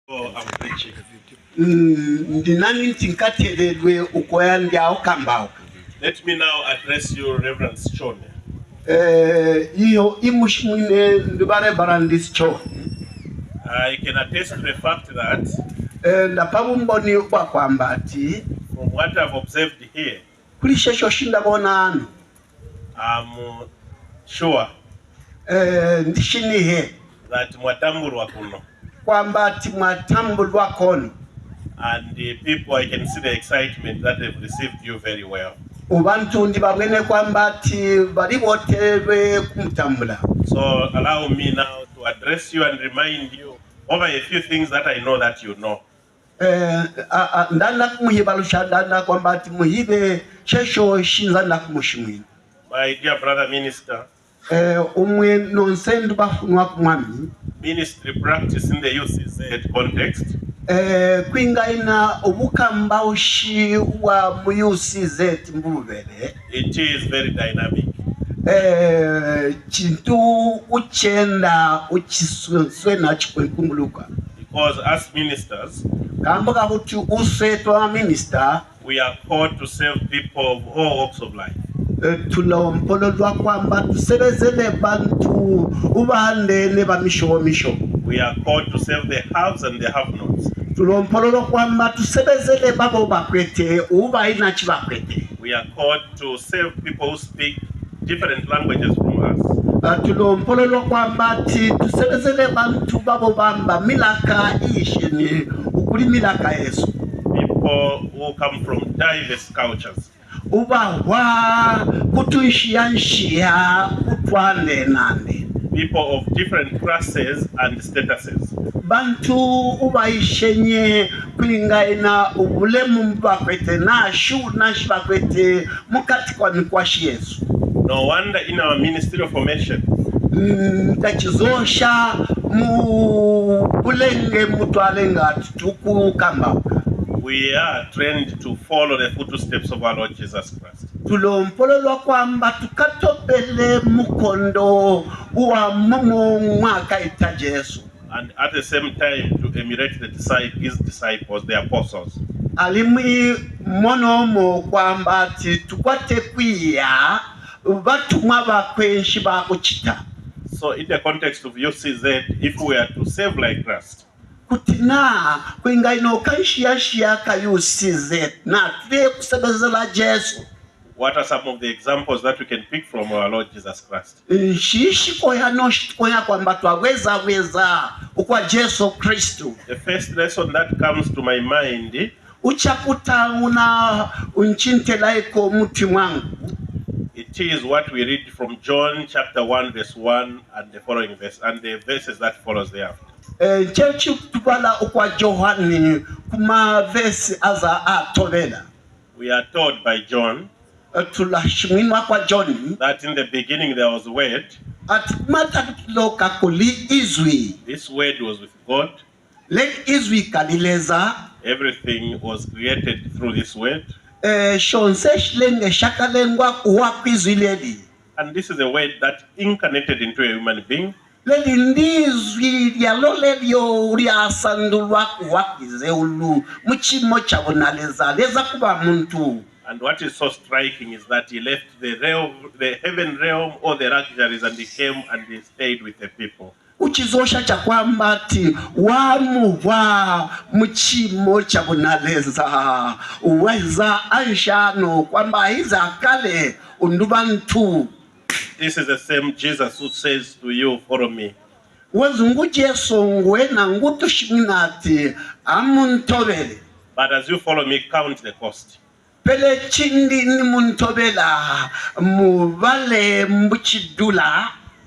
I'm preaching. Let me now address you, Reverend Siame. I can attest to the fact that from what I've observed here, I'm sure that mwatambulwa kuno. And the people, I can see the excitement that they've received you very well. So allow me now to address you and remind you over a few things that I know that you know. My dear brother minister, ministry practice in the UCZ context it is very dynamic. Because as ministers, we are called to serve people of all walks of life. We are called to serve the haves and the have-nots. We are called to serve people who speak different languages from us. People who come from diverse cultures. People of different classes and statuses. No wonder in our ministerial formation we are trained to follow the footsteps of our Lord Jesus Christ. And at the same time to emulate his disciples, the apostles. So in the context of UCZ, if we are to serve like Christ, what are some of the examples that we can pick from our Lord Jesus Christ? The first lesson that comes to my mind it is what we read from John chapter 1 verse 1 and the following verse and the verses that follows thereafter. We are told by John that in the beginning there was a word. This word was with God. Everything was created through this word. And this is a word that incarnated into a human being. And what is so striking is that he left the heaven realm, all the luxuries, and he came and he stayed with the people. This is the same Jesus who says to you, follow me. But as you follow me, count the cost.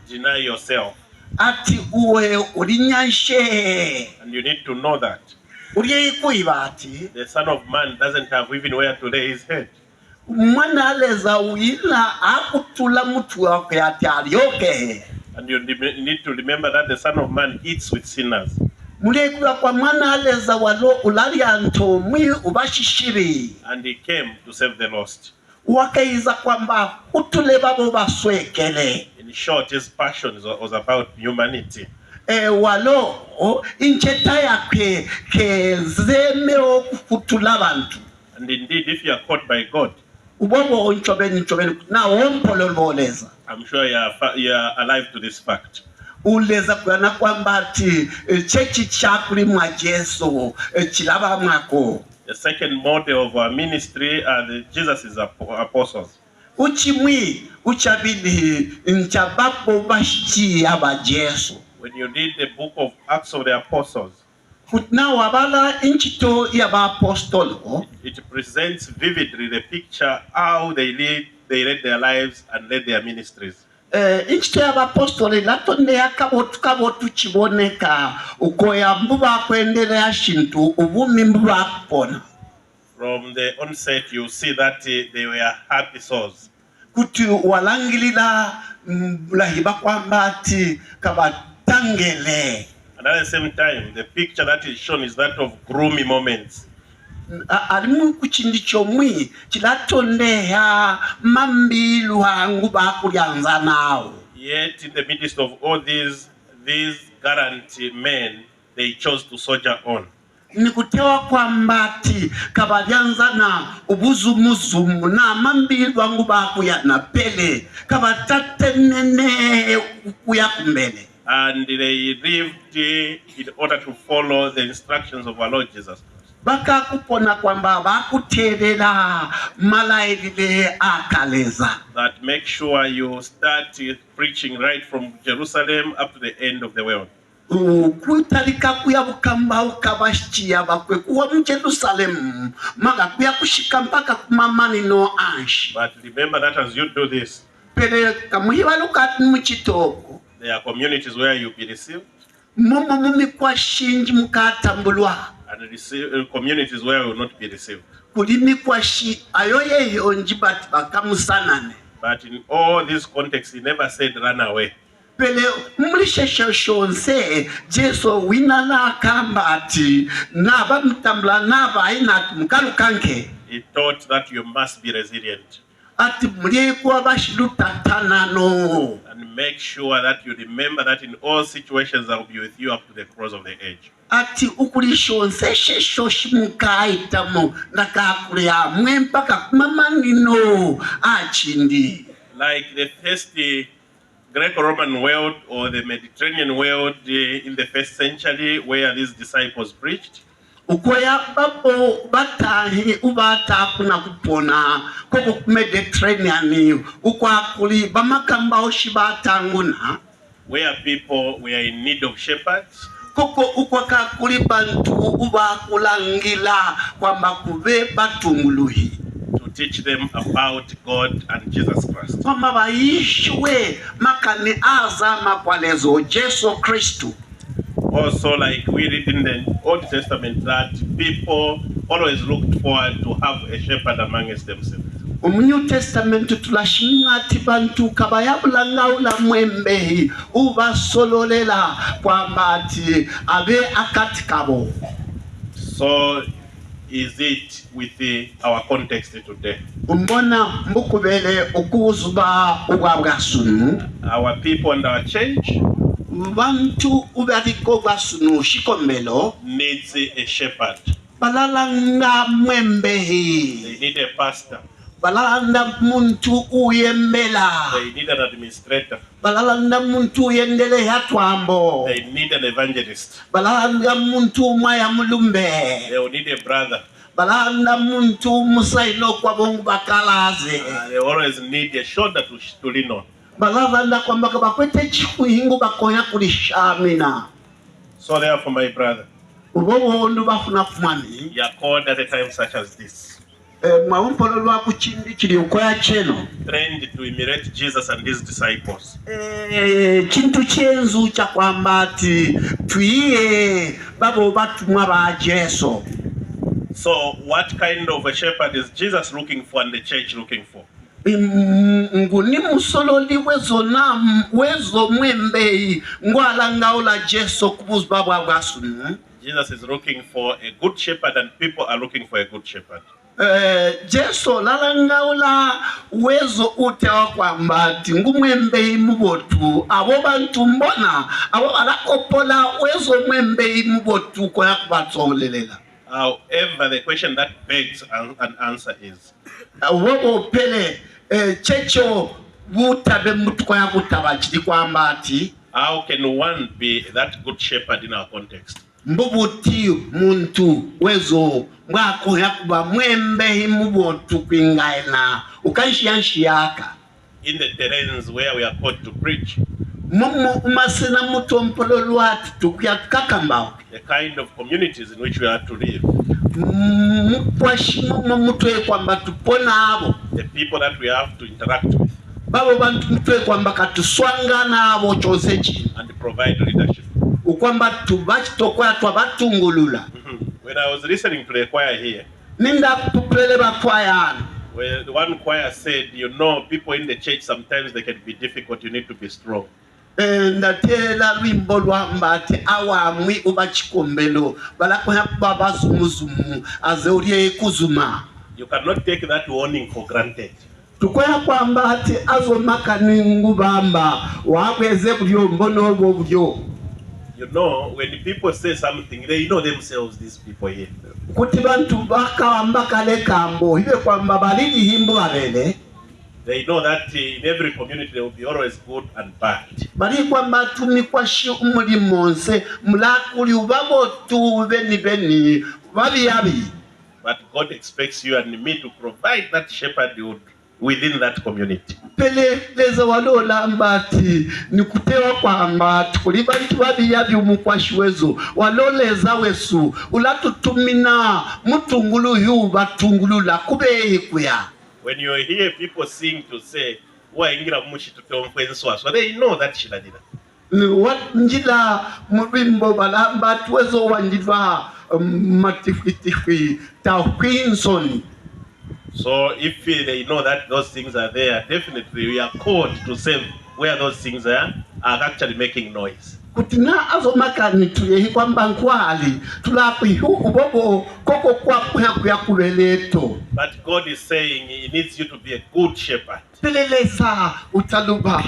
Deny yourself. And you need to know that the Son of Man doesn't have even where to lay his head. And you need to remember that the Son of Man eats with sinners. And he came to save the lost. In short, his passion was about humanity. walo incheta yakhe kezeme okufutula abantu. And indeed, if you are caught by God, I'm sure you are alive to this fact. Uleza kuana kwamba chechi chakuli mwa Yesu chilaba mwako. The second model of our ministry are Jesus' apostles. Uchimwi uchabili nchabapo bashi aba Yesu. When you read the book of Acts of the Apostles, it presents vividly the picture how they led their lives and led their ministries. From the onset, you see that they were happy souls. And at the same time, the picture that is shown is that of gloomy moments. Yet in the midst of all these gallant men, they chose to soldier on. Nikutewa kwambati kabalianzana ubuzumuzumu na mambilu wangu bakuya na pele kabatate nene kuya kumbele. And they lived in order to follow the instructions of our Lord Jesus Christ. Baka kupona kwamba bakuterera malailile akaleza. That make sure you start preaching right from Jerusalem up to the end of the world. Kuitalika kuya bukamba ukabashia bakwe kuwa Jerusalem maga kuya kushika mpaka kumamani no ansh. But remember that as you do this, pele kamuhiwa lukati mchitoko. There are communities where you'll be received, and communities where you will not be received. But in all these contexts, he never said run away. He taught that you must be resilient. And make sure that you remember that in all situations I will be with you up to the cross of the age. Like the thirsty Greco-Roman world or the Mediterranean world in the first century where these disciples preached, ukoya bapo batahi ubata kuna kupona koko Mediterranean ukwakuli bamakamba oshibata nguna, where people were in need of shepherds, koko ukwakuli bantu ubakulangila kwamba kube batunguluhi, to teach them about God and Jesus Christ. Kwamba baishwe makani azama kwalezo Yesu Kristu. Also, like we read in the Old Testament, that people always looked forward to have a shepherd amongst themselves. New Testament tulashimwa tibantu kabayabulanga ula mwembehi uba sololela kwamba ati abe akatikabo. So is it with our context today? Umbona mbukubele ukuzuba ugabgasunu. Our people and our church bantu ubariko basunu shikombelo needs a shepherd. Balalanga mwembehi. They need a pastor. Balalanda muntu uyembela. They need an administrator. Balalanda muntu uyendele hatwambo. They need an evangelist. Balalanda muntu maya mulumbe. They will need a brother. Balanda muntu musaino kwa bongu bakalaze. They always need a shoulder to lean on. So therefore, my brother, you are called at a time such as this, trained to imitate Jesus and his disciples. So what kind of a shepherd is Jesus looking for and the church looking for? Nguni musololi wezo mwembei ngwala ngaula Jesu kubuzbabwa bwasunu. Jesus is looking for a good shepherd and people are looking for a good shepherd. Jesu lalangaula uwezo utewa kwamba ngumwembei mubotu abo bantu mbona abo alakopola uwezo mwembei mubotu kwa kubatsolelela. However, the question that begs an answer is, wobo pele checho butabe mutu kwa kutabachiri kwamba ati how can one be that good shepherd in our context? Mbubuti muntu wezo mwako yakuba mwembe mubotu kwingaina ukanshiyanshiyaka in the terrains where we are called to preach, mumu masina mutu mpololwati tukuyakakambao, the kind of communities in which we are to live, mkwashimu mutwe kwamba tupona abo, the people that we have to interact with, babo bantu mutwe kwamba katuswanga nabo chosechi and provide leadership. Ukwamba tubachitokoya twabatungulula. When I was listening to the choir here, Ninda kupele ba choir, where the one choir said, you know, people in the church sometimes they can be difficult, you need to be strong. Ndatela lwimbo lwamba ati awamwi ubachikombelo balakoya baba zumuzumu azeuriye kuzuma. You cannot take that warning for granted. Tukoya kwamba ati azomaka ningubamba wakweze bulyo mbono obwo bulyo. You know, when people say something, they know themselves, these people here. Kuti bantu bakawamba kale kambo ibe kwamba balili himbo balele. They know that in every community there will be always good and bad. Bali kwamba tumikwashi umulimo nse mulakuli ubabo tu beni babi. But God expects you and me to provide that shepherdhood within that community. Pele leza walola mbati nikutewa kwamba kuli bantu babi umukwashi waloleza wesu ulatutumina mutungulu yu batungulula kubeyi kuya. When you hear people sing to say, "Waingira mushi tutomfenswa," so they know that shiladira. Njila mubimbo balamba tuwezo wanjidwa matifitifi ta Queenson. So if they know that those things are there, definitely we are called to save where those things are actually making noise. Kutina azomaka nituye kwamba nkwali tulapi ubobo koko kwa kubeleto. But God is saying He needs you to be a good shepherd. Peleleza utaluba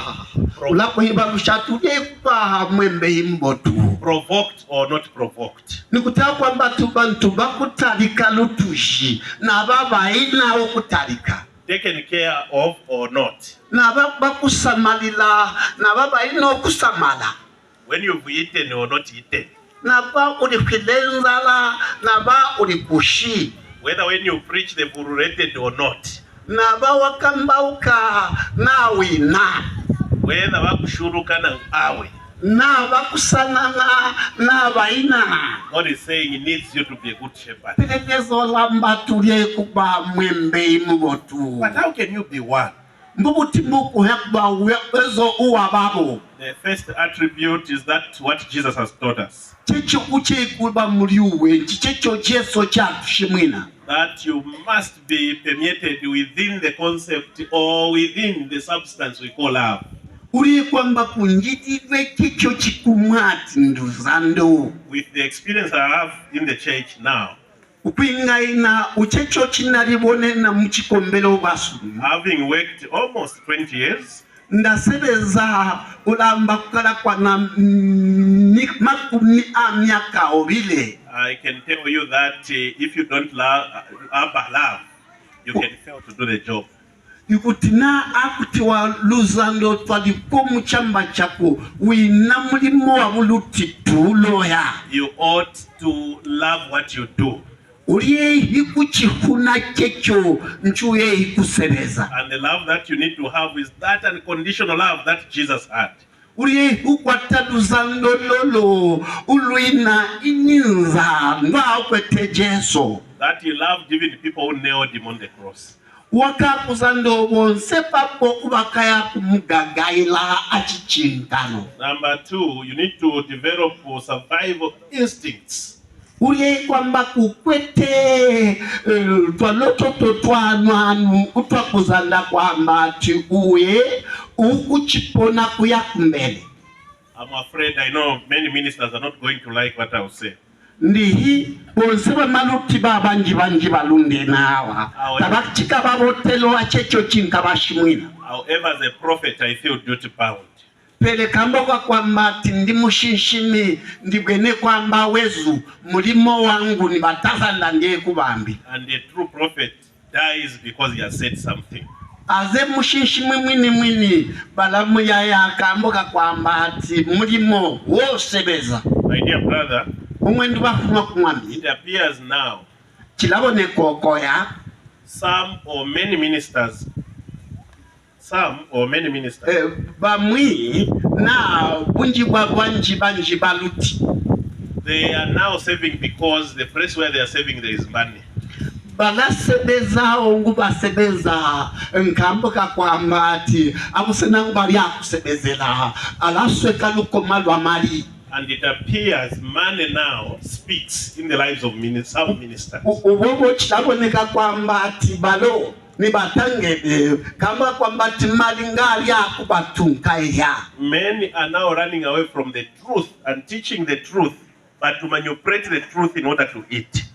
ulapo hibalushatuye kubaha mwembe imbotu. Provoked or not provoked. Nikutaka kwamba tubantu bakutalika lutushi na baba ina okutalika. Taken care of or not. Na baba kusamalila na baba ina okusamala. When you've eaten or not eaten. Naba ulipilenzala, naba ulipushi. Whether when you preach they've related or not. Naba wakambauka na wina. Whether wakushuruka na awe. Naba kusanana na baina. God is saying He needs you to be a good shepherd. Pilekezo lamba tulie kuba mwembe imubotu. But how can you be one? The first attribute is that what Jesus has taught us. That you must be permeated within the concept or within the substance we call love. With the experience I have in the church now, having worked almost 20 years, I can tell you that if you don't love, you can fail to do the job. You ought to love what you do. And the love that you need to have is that unconditional love that Jesus had. That He loved even people who nailed Him on the cross. Number 2, you need to develop survival instincts. Kwamba kukwete utwakuzanda kwamba uye ukuchipona kuyakumbele. I'm afraid I know many ministers are not going to like what I will say. Ndihi bonse bamaluti babanji banji balundi nawa tabachika babotelo achecho chinka bashimwina. However, as a prophet, I feel duty bound. Pele kamboka kwamba ndi mushinshimi ndibwene kwamba wezu mulimo wangu ni batazanda ndiye kubambi. And the true prophet dies because he has said something. Aze mushinshimi mwini balamu ya kamboka kwamba mulimo wosebeza. My dear brother, it appears now some or many ministers they are now saving because the place where they are saving there is money. Balasebeza ongu basebeza nkamboka kwamba ati abusenangu bali akusebezela alasweka lukomalwa mali. And it appears money now speaks in the lives of some ministers. Ubobo chilaboneka kwamba ati balo ni batangebe kama kwamba timali ngali akubatunkaia. Many are now running away from the truth and teaching the truth, but to manipulate the truth in order to eat.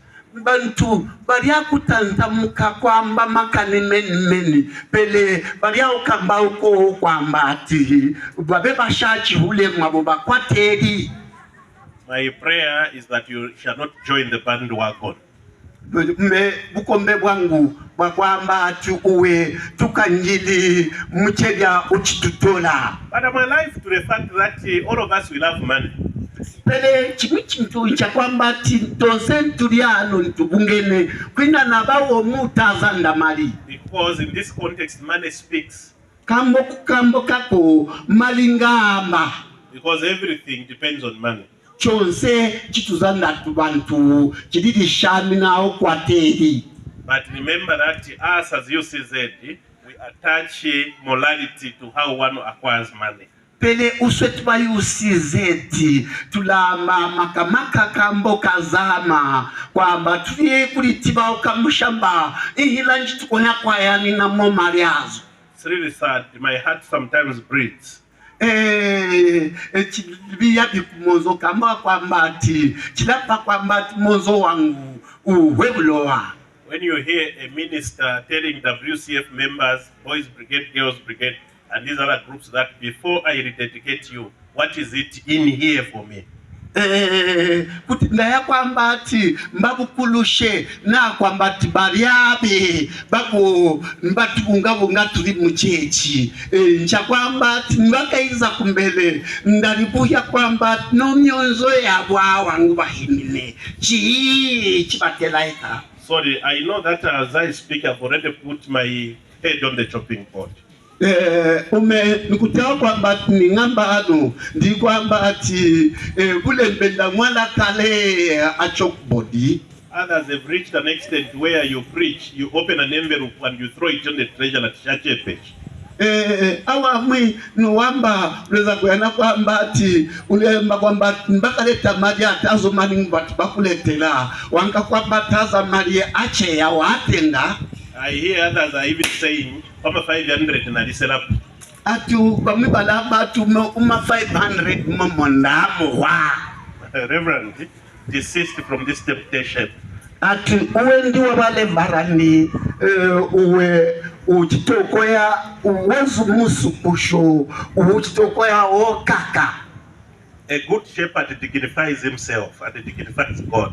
Bantu baria kutantamuka kwamba makani meni pele baria ukamba uko kwamba ati babeba shachi hule mwabo bakwateri. My prayer is that you shall not join the bandwagon. Bukombe bwangu kwamba ati uwe tukanjili mchega uchitutola. But my life to the fact that all of us will have money. Pele chimichintu cha kwamba tonsentuliano ntubungene kwina nabawo mutazanda mali. Because in this context money speaks. Kambo kako malingama. Because everything depends on money. Chonse chituzanda tubantu chididi shamina okwateri. But remember that us as UCZ, we attach morality to how one acquires money. Pele uswetwa yusizeti tulama makamaka kambo kazama kwamba tulie kulitiba okamushamba ihilanji tukonya kwa yani na momaliazo. It's really sad. My heart sometimes breathes. Chilibiya bikumozo kamba kwamba ati chilapa kwamba ati mozo wangu uwebulowa. When you hear a minister telling WCF members, Boys Brigade, Girls Brigade, and these other groups that before I rededicate you, what is it in here for me? Kutinda kwamba ati mbabukulushe na kwamba ati bariabe bako mbatubungabunga tuli muchechi ncha kwamba ati mbakaiza kumbele ndalibuya kwamba no myonzo yabwa wangu bahimile chibatelaika. Sorry, I know that as I speak I've already put my head on the chopping board. Nikutewa kwamba ni ngamba ano ndi kwamba ati kule mbenda mwala kale achokbodi. Others have reached an extent where you preach, you open an envelope and you throw it on the treasure at church page. Awa mwi nuwamba uleza kuyana kwamba ati ulemba kwamba mbaka leta mali atazo mali mbati bakuletela wanka kwamba taza mali ache ya watenga. I hear others are even saying, "Pama 500 na lisela." Atu bami balaba atu uma 500 mamondamu wa. Reverend, desist from this temptation. Atu uwendi wabale varani uwe uchitokoya uwezu musu kusho uchitokoya o kaka. A good shepherd dignifies himself and dignifies God.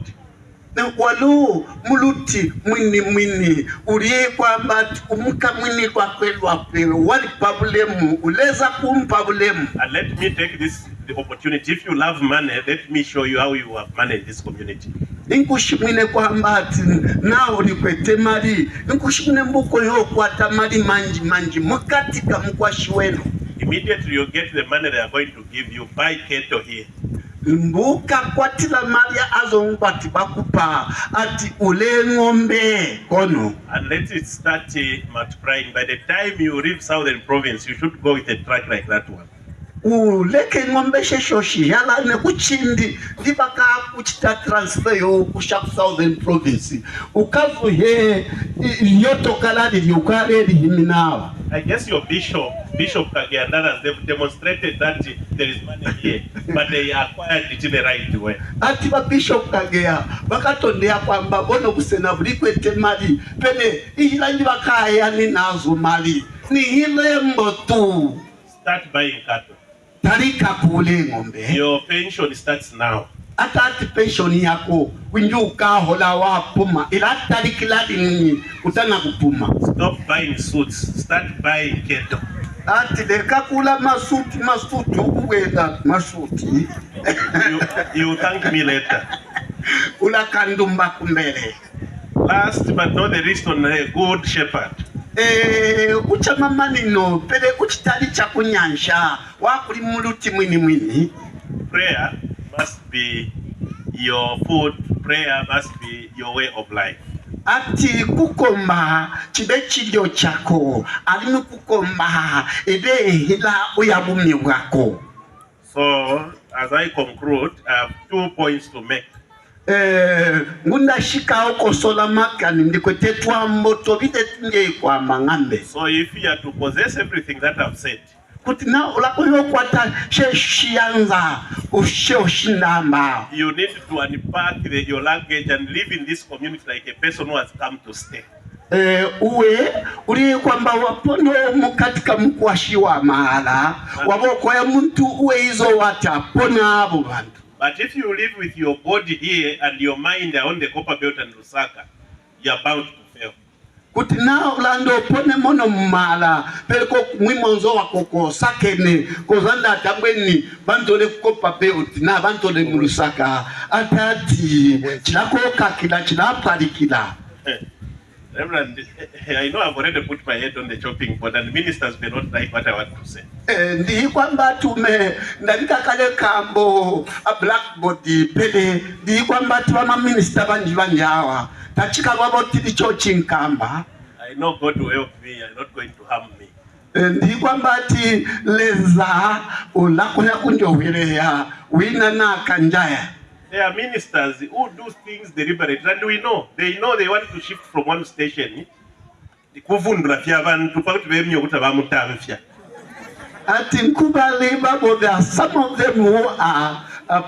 Walu muluti mwini ulie kwamba umuka mwini kwa kwelu wali pabulemu uleza kumpabulemu. And let me take the opportunity. If you love money, let me show you how you have money in this community. Inkushimine kwamba ati na ulikwete mali inkushimine mbuko yo kwata mali manji mukatika mkwashi wenu. Immediately you get the money they are going to give you, buy cattle here. Mbuka kwatila mali azo mbati bakupa ati ule ngombe kono. And let it start multiplying. By the time you leave Southern Province, you should go with a truck like that one. Uleke ngombe sheshoshi yala ne kuchindi dibaka kuchita transfer yo kusha Southern Province. Ukavu he yoto kaladi yukare di himinawa. I guess your bishop Bishop Kagea and others, they've demonstrated that there is money here, but they acquired it in the right way. Ati ba Bishop Kagea bakatondea kwamba bono kusena bulikwete mali pene ihilanji bakaya ni nazo mali ni hilembo tu. Start buying cattle. Tarika kule ng'ombe. Your pension starts now. Atati pension yako winjuka hola wa puma ila tarikila nini utana kupuma. Stop buying suits, start buying cattle. Ati deka kula masuti ukwenda masuti. You thank me later. Ula kandumba kumbele. Last but not the least, on a good shepherd. Uchama manino pele uchitali cha kunyansha wakuli muluti mwini. Prayer must be your food. Prayer must be your way of life. Ati kukomba chibe chilio chako alimu kukomba ebe hila uyabumi wako. So as I conclude, I have 2 points to make. Ngunda shika oko sola makani ndikwetetwa mboto vide tinge kwa mangambe. So if you are to possess everything that I've said, kutina ulakoyo kwata sheshianza ushindamba. You need to unpack your luggage and live in this community like a person who has come to stay. Uwe uli kwamba wapono mukatika mkwashiwa mahala waboko ya mtu uwe hizo wata pona abo bantu. But if you live with your body here and your mind on the Copper Belt and Lusaka, you are bound to fail. Kutina ulando pone mono mala pelko mwimonzo wako sakene kozanda tambweni bantole Copper Belt na bantole Lusaka atati chilako kakila chilaparikila. Reverend, I know I've already put my head on the chopping board and ministers may not like what I want to say. Ndi kwamba tume ndalika kale kambo a blackboard pele ndi kwamba tuwa minister banjawa tachika wabo tili choching kamba. I know God will help me. I'm not going to harm me. Ndi kwamba ti leza ulako ya kunjohilea wina na kanjaya. There are ministers who do things deliberately, and we know they want to shift from one station. Ati nkubali babo, there are some of them who are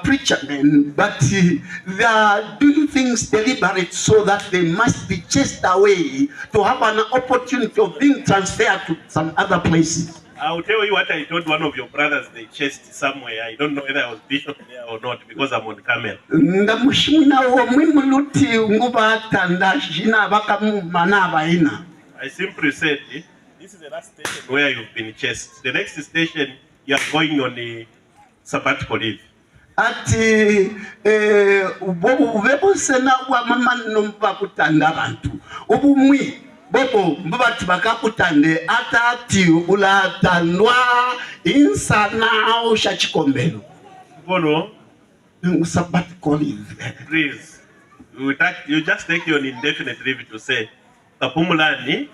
preacher men, but they are doing things deliberate so that they must be chased away to have an opportunity of being transferred to some other places. I'll tell you what I told one of your brothers they chased somewhere. I don't know whether I was bishop there or not because I'm on camel. I simply said, this is the last station where you've been chased. The next station, you are going on a sabbatical leave. Ati ubo sena wa mama nomba kutanda bantu ubumwi bobo mbati bakakutande atati ulatanwa insana ushachikombelo Bono sabbatical leave. Please, you just take your indefinite leave to say kapumulani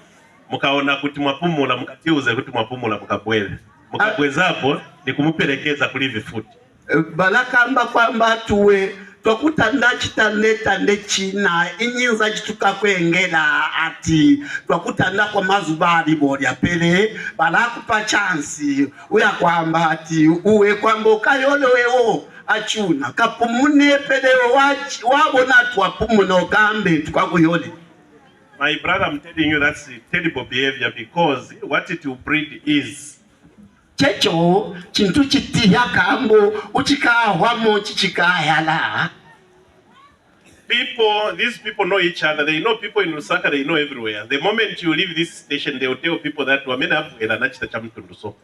mukaona kuti mwapumula mukatiuze kuti mwapumula mukabwele mukabwezapo ni kumupelekeza kulive futi. Balakamba kwamba tuwe twakutanda chitande china inyinza chituka kwengela ati twakutanda kwa mazubali bodi apele balakupa chansi uya kwamba ati uwe kwamba ukayoleweo achuna kapumune pele wabona twapumuna okambe tukakuyole. My brother, I'm telling you that's terrible behavior because what it will breed is checho chintu chitiya kambo uchikahwamo chichikayala. These people know each other. They know people in Lusaka. They know everywhere. The moment you leave this station, they will tell people that wamena afuela nachita chamtundu so.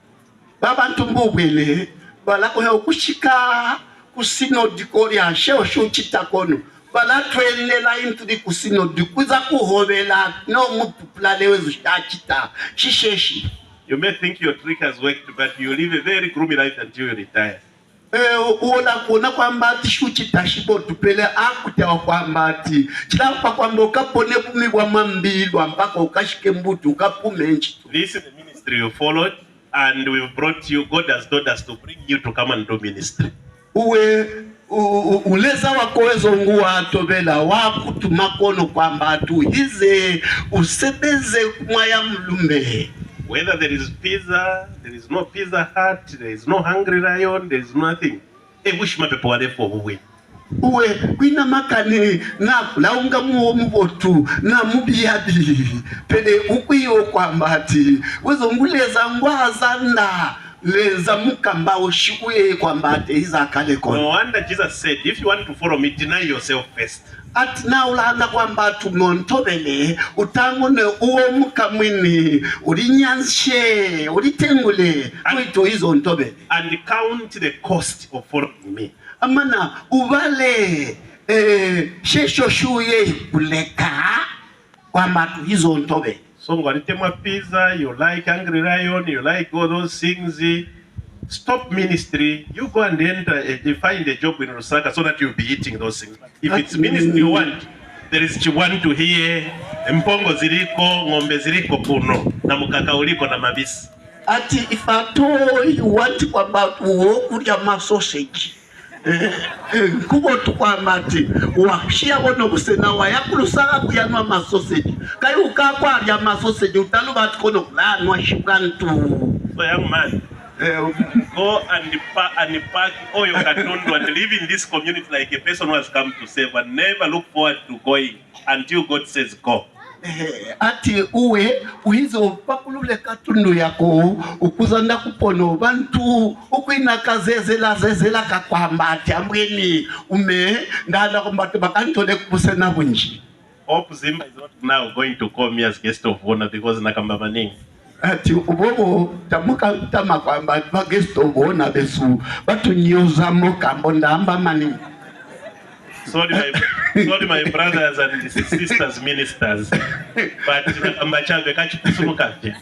Baba ntumbubwele balakoya kushika kusino dikoria sheo chitakono bala twelela into the kusino dikuza kuhovela no mupula lewezu shachita shisheshi. You may think your trick has worked, but you live a very gloomy life until you retire. Uola kuona kwamba ati shuchita shibo tupele akutewa kwamba ati chilapa kwamba ukapone bumi wa mambilwa mpaka ukashike mbutu ukapume nchi. This is the ministry you followed and we've brought you. God has told us to bring you to come and do ministry. Uwe uleza wakowezo nguwa tobela wakutumakono kwamba tu hize usebeze kumaya mlumbe. Whether there is pizza, there is no Pizza Hut, there is no Hungry Lion, there is nothing. Wish my people are for who uwe kwina makani na launga muotu na mubiadi pede ukwiyo kwamba ati wezo nguleza ngwaza na leza mukamba oshiwe kwamba ati iza kale kono. No wonder Jesus said, if you want to follow me, deny yourself first. At na ulanda kwamba tumontobele utangone uwo mukamwini ulinyanshe ulitengule kuito hizo ntobele and count the cost of following me. Amana ubale shesho shuye kuleka kwamba hizo ntobele. So ngwalitemwa pizza, you like Hungry Lion, you like all those things. Stop ministry. You go and enter, find a job in Lusaka so that you'll be eating those things. If it's ministry you want, there is chiwani to hear. Mpongo ziliko, ngombe ziliko kuno, na mukaka uliko na mabisi. Ati if at all you want about kuja ma sausage. Kubo tukwamba ati wakishia wono kusena wayakulusaka kuyanwa ma sausage. Kayo ukakwa ya ma sausage utaluba ati kono kulanwa shukantu. So young man, go and pack all your katundu and live in this community like a person who has come to save, and never look forward to going until God says go. Ati uwe uhizo pakulule katundu yako ukuzanda kupono bantu ukwina kazezela kakwamba ati ambweni ume ndala kumbatu bakantole kubusena bunji. Hope Zimba is not now going to call me as guest of honor because nakamba maning. Ati ubobo tamuka tama kwamba bagesto bona besu batu nyoza mokambo ndamba mani. Sorry my brothers and sisters ministers, but nakamba chabe kachikusumukaje.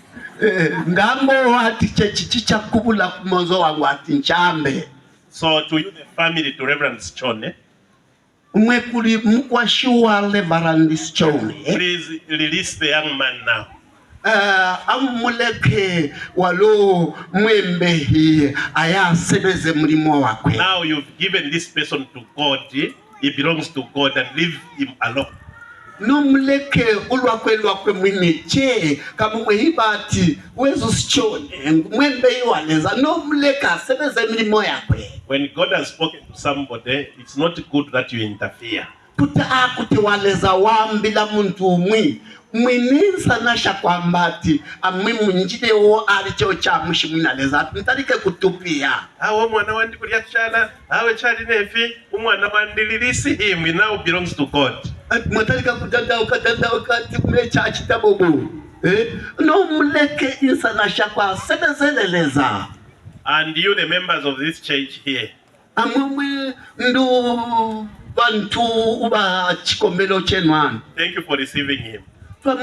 Ndambo ati chechicha kubula kumozo wangu ati nchambe. So to you the family, to Reverend Sichone, umekuli mkwashiwa Reverend Sichone, please release the young man now. Amuleke walo mwembehi aya sebeze mlimo wakwe. Now you've given this person to God. He belongs to God, and leave him alone. No muleke ulwakwe mwiniche kama mwehibati wezu Sichone mwembehi waleza no muleka sebeze mlimo yakwe. When God has spoken to somebody, it's not good that you interfere. Kuti waleza wambila muntu mwininsa nasha kwambati amwi munjide wo alicho cha mushimwinaleza ntalike kutupia awo mwana wandi kulya chala awe chali nefi umwana wandi lilisi him now belongs to God. Mwatalika kutanda ukati kumecha chitabobu no muleke insa nasha kwa sebezeleleza. And you the members of this church here, amwe ndu bantu uba chikombelo chenwana, thank you for receiving him.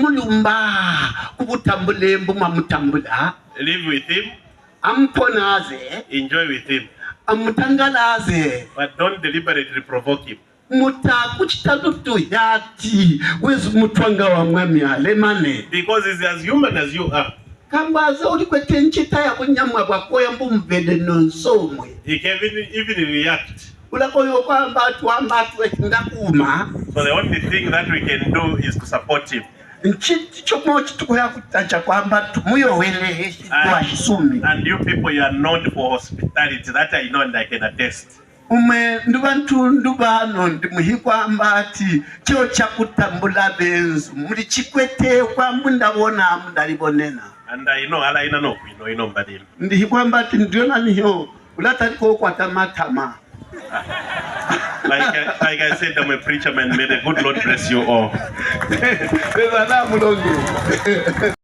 Mulumba kubutambule mbuma mutambula, live with him, amponaze, enjoy with him, amutangalaze, but don't deliberately provoke him. Muta kuchitalutu yati wezu mutwanga wa mwami alemane, because he's as human as you are. Kambaza ulikwete nchita ya kunyamwa kwa koya mbumvede nonsomwe. He can even react. Ulakoyo kwa mbatu wekindakuma. So the only thing that we can do is to support him. Nchiti chomochi tukuya kutacha kwa mbatu muyo wele kwa sumi. And you people, you are known for hospitality. That I know and I can attest. Ndubantu ndubano ndimuhi kwa mbati cheo cha kutambula benzu muri chikwete kwa mundabona mundalibonena. And I know ala ina no kuino ino mbadini. Ndihi kwa mbati ndiona niyo ulataliko kwa tamatama. Like I said, I'm a preacher man. May the good Lord bless you all.